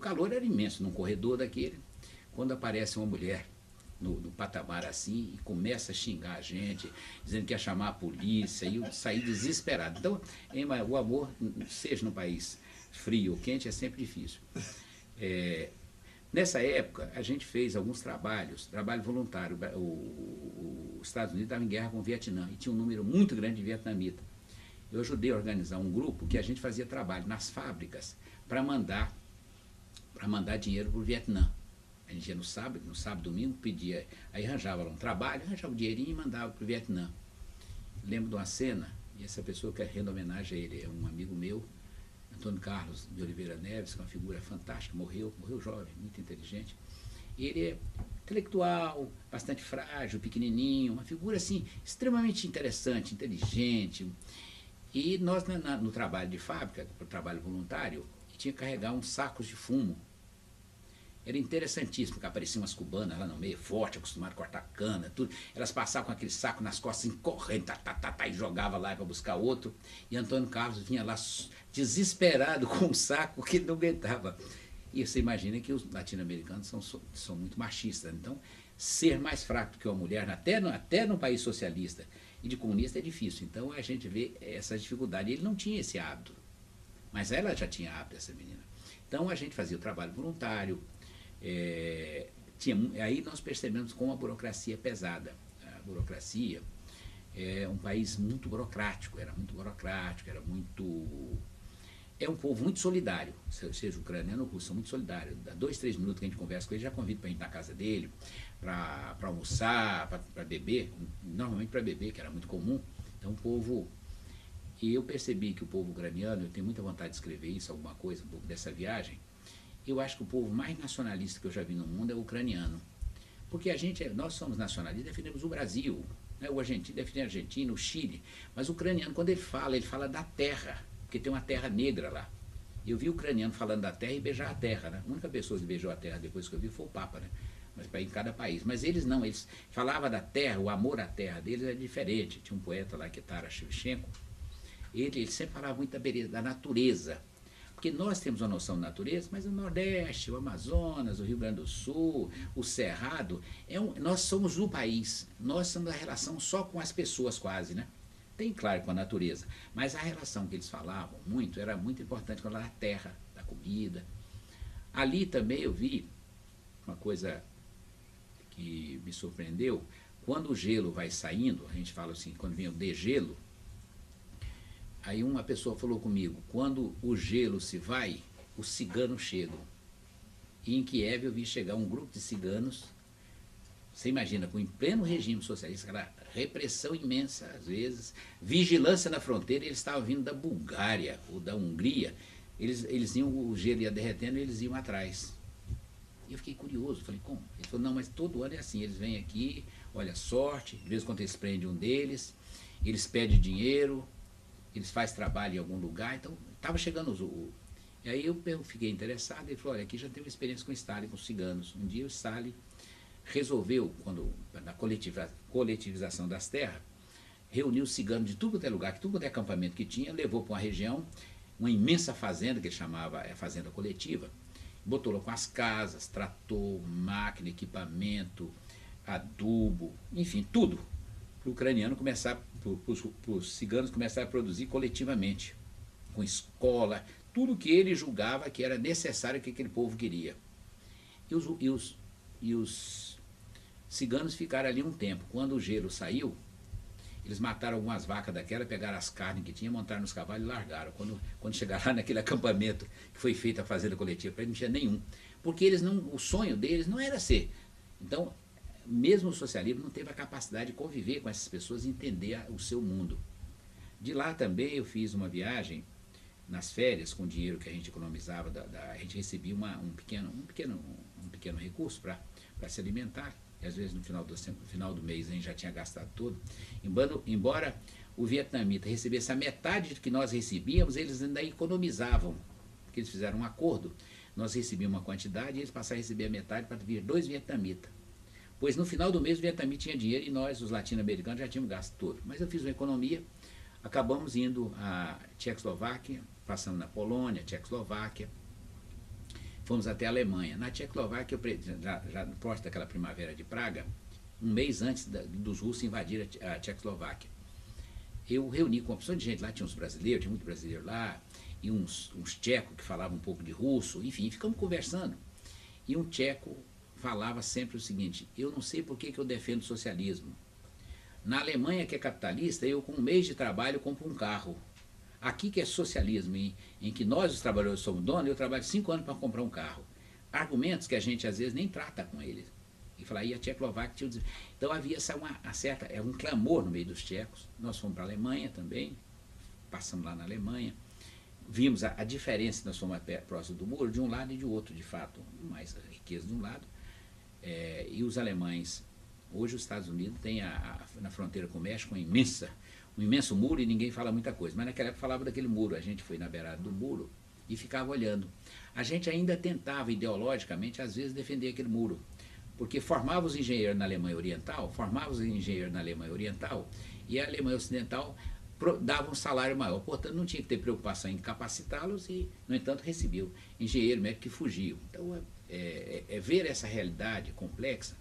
calor era imenso, num corredor daquele, quando aparece uma mulher no patamar assim e começa a xingar a gente, dizendo que ia chamar a polícia, e eu saí desesperado. Então, o amor, seja no país frio ou quente, é sempre difícil. Nessa época, a gente fez alguns trabalho voluntário. Os Estados Unidos estavam em guerra com o Vietnã e tinha um número muito grande de vietnamitas. Eu ajudei a organizar um grupo que a gente fazia trabalho nas fábricas para mandar dinheiro para o Vietnã. A gente ia no sábado, domingo, pedia, aí arranjava lá um trabalho, arranjava um dinheirinho e mandava para o Vietnã. Lembro de uma cena, e essa pessoa que eu rendo homenagem a ele, é um amigo meu, Antônio Carlos de Oliveira Neves, que é uma figura fantástica, morreu jovem, muito inteligente. Ele é intelectual, bastante frágil, pequenininho, uma figura assim, extremamente interessante, inteligente. E nós, no trabalho de fábrica, para o trabalho voluntário, tinha que carregar uns sacos de fumo. Era interessantíssimo, porque apareciam umas cubanas lá no meio, forte, acostumadas a cortar cana, tudo. Elas passavam com aquele saco nas costas, assim, correndo, e jogava lá para buscar outro. E Antônio Carlos vinha lá desesperado com um saco que não aguentava. E você imagina que os latino-americanos são muito machistas. Então, ser mais fraco do que uma mulher, até no país socialista e de comunista, é difícil. Então, a gente vê essa dificuldade. Ele não tinha esse hábito, mas ela já tinha hábito, essa menina. Então, a gente fazia o trabalho voluntário. Aí nós percebemos como a burocracia é pesada. A burocracia é um país muito burocrático, era um povo muito solidário, seja ucraniano ou russo, são muito solidários. Dá 2, 3 minutos que a gente conversa com ele, já convido para ir na casa dele, para almoçar, para beber, normalmente para beber, que era muito comum. Então o povo... E eu percebi que o povo ucraniano, eu tenho muita vontade de escrever isso, alguma coisa, um pouco dessa viagem. Eu acho que o povo mais nacionalista que eu já vi no mundo é o ucraniano. Porque nós somos nacionalistas, defendemos o Brasil, né? O argentino defende a Argentina, o Chile. Mas o ucraniano, quando ele fala da terra, porque tem uma terra negra lá. Eu vi o ucraniano falando da terra e beijar a terra, né? A única pessoa que beijou a terra depois que eu vi foi o Papa, né? Mas para ir em cada país. Mas eles não, eles falavam da terra, o amor à terra deles é diferente. Tinha um poeta lá, que é Taras Shevchenko, ele sempre falava muito da beleza, da natureza. Porque nós temos uma noção de natureza, mas o Nordeste, o Amazonas, o Rio Grande do Sul, o Cerrado, nós somos o país, nós somos a relação só com as pessoas quase, né? Tem, claro, com a natureza, mas a relação que eles falavam muito, era muito importante com a terra, da comida. Ali também eu vi uma coisa que me surpreendeu, quando o gelo vai saindo, a gente fala assim, quando vem o degelo, aí uma pessoa falou comigo, quando o gelo se vai, os ciganos chegam. E em Kiev eu vi chegar um grupo de ciganos, você imagina, em pleno regime socialista, aquela repressão imensa às vezes, vigilância na fronteira, eles estavam vindo da Bulgária ou da Hungria, eles iam, o gelo ia derretendo e eles iam atrás. E eu fiquei curioso, falei, como? Ele falou, não, mas todo ano é assim, eles vêm aqui, olha, sorte, de vez em quando eles prendem um deles, eles pedem dinheiro, eles fazem trabalho em algum lugar, então estava chegando E aí eu fiquei interessado, ele falou, olha, aqui já teve uma experiência com o Stalin, com os ciganos. Um dia o Stalin resolveu, na coletivização das terras, reuniu os ciganos de tudo quanto é lugar, que tudo quanto é acampamento que tinha, levou para uma região, uma imensa fazenda, que ele chamava fazenda coletiva, botou lá com as casas, trator, máquina, equipamento, adubo, enfim, tudo. Para o ucraniano começar, para os ciganos começarem a produzir coletivamente, com escola, tudo que ele julgava que era necessário que aquele povo queria. E os ciganos ficaram ali um tempo. Quando o gelo saiu, eles mataram algumas vacas daquela, pegaram as carnes que tinha, montaram nos cavalos e largaram. Quando chegaram lá naquele acampamento que foi feita a fazenda coletiva, para eles não tinha nenhum. Porque o sonho deles não era ser. Então, mesmo o socialismo não teve a capacidade de conviver com essas pessoas e entender o seu mundo. De lá também eu fiz uma viagem nas férias, com o dinheiro que a gente economizava, a gente recebia um pequeno recurso para se alimentar, e às vezes no final do mês a gente já tinha gastado tudo. Embora o vietnamita recebesse a metade do que nós recebíamos, eles ainda economizavam, porque eles fizeram um acordo. Nós recebíamos uma quantidade e eles passaram a receber a metade para vir 2 vietnamitas. Pois no final do mês o vietnamita tinha dinheiro e nós, os latino-americanos, já tínhamos gasto todo. Mas eu fiz uma economia, acabamos indo à Tchecoslováquia, passando na Polônia, Tchecoslováquia, fomos até a Alemanha. Na Tchecoslováquia, já próximo daquela primavera de Praga, um mês antes dos russos invadirem a Tchecoslováquia. Eu reuni com uma opção de gente, lá tinha uns brasileiros, tinha muito brasileiro lá, e uns tchecos que falavam um pouco de russo, enfim, ficamos conversando. E um tcheco falava sempre o seguinte: eu não sei por que eu defendo o socialismo. Na Alemanha, que é capitalista, eu com um mês de trabalho compro um carro. Aqui que é socialismo, em que nós, os trabalhadores, somos donos, eu trabalho 5 anos para comprar um carro. Argumentos que a gente às vezes nem trata com eles. E falar, e a Tchecoslováquia tinha... Então havia um clamor no meio dos tchecos. Nós fomos para a Alemanha também, passamos lá na Alemanha, vimos a diferença, nós fomos próximo do muro, de um lado e de outro, de fato, mais riqueza de um lado. E os alemães, hoje os Estados Unidos têm na fronteira com o México um imenso muro e ninguém fala muita coisa, mas naquela época falava daquele muro, a gente foi na beirada do muro e ficava olhando. A gente ainda tentava ideologicamente, às vezes, defender aquele muro, porque formava os engenheiros na Alemanha Oriental, e a Alemanha Ocidental dava um salário maior, portanto não tinha que ter preocupação em capacitá-los e, no entanto, recebiam engenheiros médicos que fugiam. Então, ver essa realidade complexa.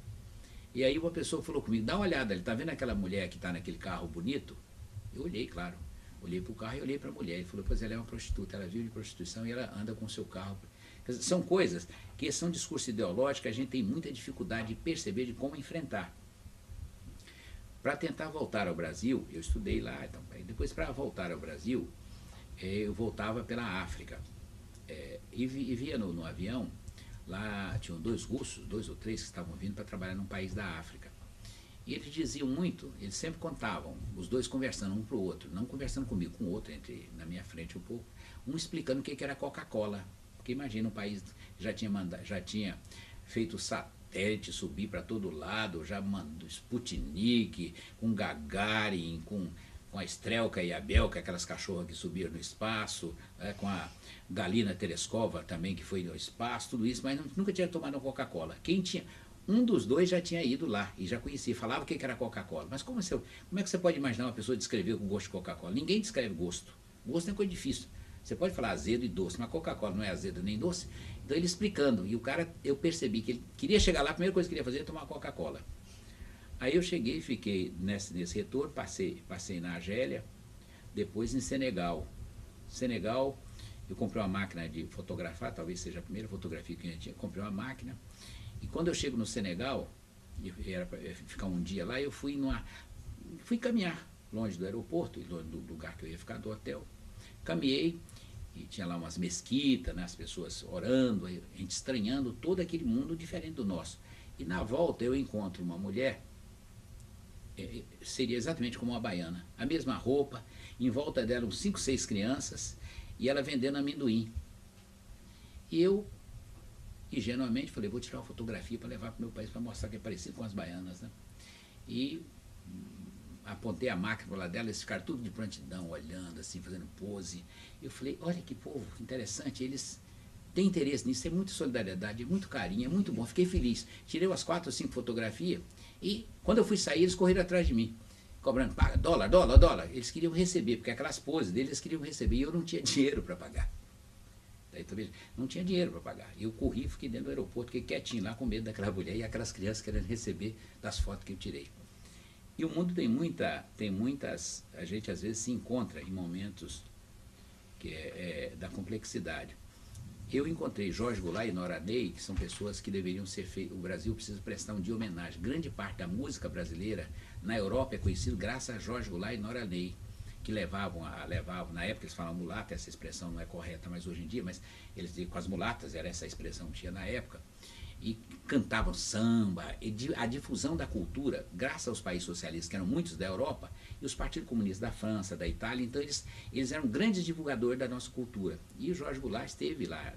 E aí uma pessoa falou comigo, dá uma olhada, ele está vendo aquela mulher que está naquele carro bonito? Eu olhei, claro, olhei para o carro e olhei para a mulher. Ele falou, pois ela é uma prostituta, ela vive de prostituição e ela anda com o seu carro. São coisas que são discurso ideológico que a gente tem muita dificuldade de perceber, de como enfrentar. Para tentar voltar ao Brasil, eu estudei lá, então, depois para voltar ao Brasil, eu voltava pela África. E via no avião, lá tinham 2 russos, 2 ou 3 que estavam vindo para trabalhar num país da África. E eles diziam muito, eles sempre contavam, os dois conversando um para o outro, não conversando comigo, com o outro, na minha frente um pouco, um explicando o que era Coca-Cola. Porque imagina um país que já tinha feito satélite subir para todo lado, já mandou Sputnik, com Gagarin, com a Strelka e a Belka, aquelas cachorras que subiram no espaço, com a Galina Tereskova também, que foi no espaço, tudo isso, mas nunca tinha tomado Coca-Cola. Um dos dois já tinha ido lá e já conhecia, falava o que era Coca-Cola. Mas como é que você pode imaginar uma pessoa descrever o gosto de Coca-Cola? Ninguém descreve gosto. Gosto é coisa difícil. Você pode falar azedo e doce, mas Coca-Cola não é azedo nem doce. Então ele explicando, e o cara, eu percebi que ele queria chegar lá, a primeira coisa que ele queria fazer era tomar Coca-Cola. Aí eu cheguei, fiquei nesse retorno, passei na Argélia, depois em Senegal. Senegal, eu comprei uma máquina de fotografar, talvez seja a primeira fotografia que eu tinha, comprei uma máquina. E quando eu chego no Senegal, era para ficar um dia lá, eu fui caminhar longe do aeroporto, longe do lugar que eu ia ficar, do hotel. Caminhei, e tinha lá umas mesquitas, né, as pessoas orando, a gente estranhando todo aquele mundo diferente do nosso. E na volta eu encontro uma mulher, seria exatamente como uma baiana, a mesma roupa, em volta dela uns 5, 6 crianças, e ela vendendo amendoim. E eu, ingenuamente, falei, vou tirar uma fotografia para levar para o meu país, para mostrar que é parecido com as baianas, né? E apontei a máquina para lá dela, eles ficaram tudo de prontidão, olhando assim, fazendo pose. Eu falei, olha que povo interessante, eles têm interesse nisso, é muita solidariedade, é muito carinho, é muito bom. Fiquei feliz. Tirei umas 4 ou 5 fotografias e quando eu fui sair, eles correram atrás de mim, cobrando, paga, dólar, dólar, dólar. Eles queriam receber, porque aquelas poses deles, eles queriam receber e eu não tinha dinheiro para pagar. Daí, talvez, não tinha dinheiro para pagar. Eu corri, fiquei dentro do aeroporto, fiquei quietinho lá com medo daquela mulher e aquelas crianças querendo receber das fotos que eu tirei. E o mundo tem muitas, a gente às vezes se encontra em momentos da complexidade. Eu encontrei Jorge Goulart e Nora Ney, que são pessoas que deveriam ser feitas, o Brasil precisa prestar um dia de homenagem. Grande parte da música brasileira na Europa é conhecido graças a Jorge Goulart e Nora Ney, que levavam, na época eles falavam mulata, essa expressão não é correta mais hoje em dia, mas eles diziam com as mulatas, era essa expressão que tinha na época, e cantavam samba, a difusão da cultura, graças aos países socialistas, que eram muitos da Europa, e os partidos comunistas da França, da Itália, então eles eram grandes divulgadores da nossa cultura. E o Jorge Goulart esteve lá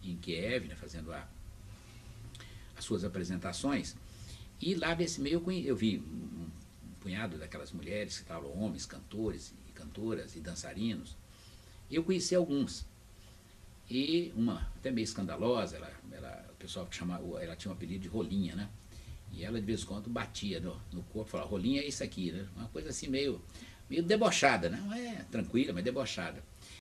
em Kiev, né, fazendo as suas apresentações, e lá desse meio eu vi um punhado daquelas mulheres que estavam, homens, cantores e cantoras e dançarinos. Eu conheci alguns, e uma até meio escandalosa, o pessoal que chamava, ela tinha um apelido de Rolinha, né? E ela de vez em quando batia no corpo, falava, Rolinha é isso aqui, né? Uma coisa assim meio debochada, né? Não é tranquila, mas debochada.